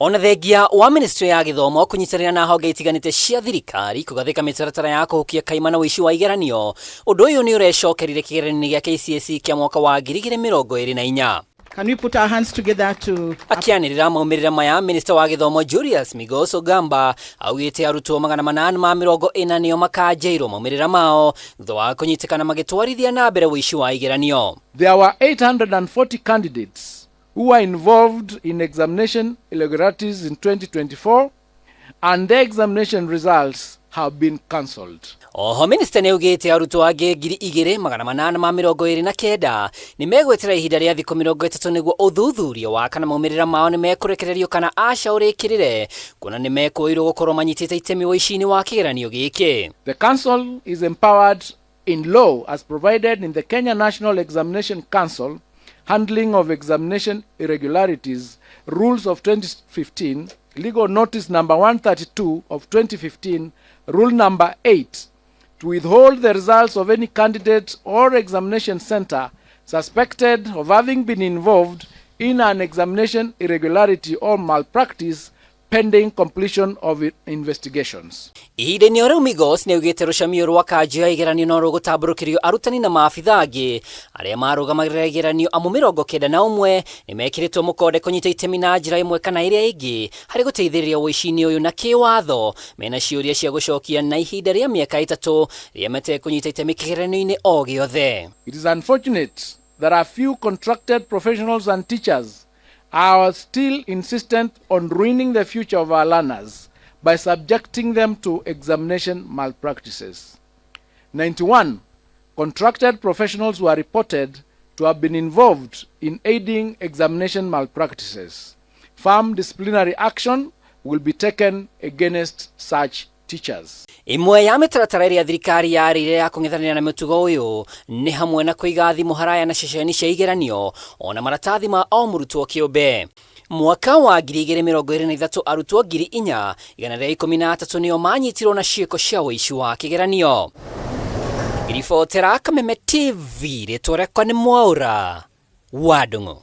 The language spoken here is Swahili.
Ona thengia wa Ministry ya Githomo kunyitanĩra na honge itiganĩte cia thirikari kugathĩka mĩtaratara ya kũhukia kaima na wuici wa igeranio, ũndũ ũyũ nĩ ũrecokerire kĩgeranio gĩa KCSE kĩa mwaka wa 2024. Can we put our hands together to... Akianĩrĩra maumĩrĩra maya, Minister wa Githomo Julius Migos Ogamba augĩte arutwo 840 nĩo makanjĩirwo maumĩrĩra mao thutha wa kũnyitĩkana magĩtwarithia na mbere wuici wa igeranio. There were 840 candidates who were involved in examination irregularities in 2024, and their examination results have been cancelled. Oho Minister nĩaugĩte arutwo angĩ 2829 nĩ megwetera ihinda rĩa thikũ 30 nĩguo ũthuthuria wa kana maumĩrĩra mao nĩ mekũrekererio kana aca ũrĩkĩrĩre, kuona nĩ mekũirwo gũkorwo manyitĩte itemi ũici-inĩ wa kĩgeranio gĩkĩ. The council is empowered in law as provided in the Kenya National Examination Council Handling of Examination Irregularities Rules of 2015, Legal Notice number 132 of 2015, Rule number 8, to withhold the results of any candidate or examination center suspected of having been involved in an examination irregularity or malpractice pending completion of investigations. Ihinda-inĩ o rĩu Migos nĩaugĩte rũcamio rwa kanjũ ya igeranio no rũgũtambũrũkĩrio arutani na maabitha angĩ arĩa marũgamagĩrĩra igeranio amu 91 nĩ mekĩrĩtwo mũkonde kũnyita itemi na njĩra ĩmwe kana ĩrĩa ĩngĩ harĩ gũteithĩrĩria ũici-inĩ ũyũ na kĩwatho mena ciũria cia gũcokia na ihinda rĩa mĩaka 3 rĩrĩa metekũnyita itemi kĩgeranio-inĩ o gĩothe. It is unfortunate that a few contracted professionals and teachers are still insistent on ruining the future of our learners by subjecting them to examination malpractices. 91 contracted professionals were reported to have been involved in aiding examination malpractices. Firm disciplinary action will be taken against such teachers. Imwe ya mĩtaratara ĩrĩa thirikari yarĩire ya kũng'ethanĩra na mũtugo ũyũ nĩ hamwe na kũiga thimũ haraya na ceceni cia igeranio ona maratathi ma o mũrutwo kĩũmbe. Mwaka wa 2023 arutwo 4,113 nĩo manyitirwo na ciĩko cia ũici wa kĩgeranio. Ngiribotera Kameme TV rĩtwa rĩakwa nĩ Mwaura wa Ndung'u.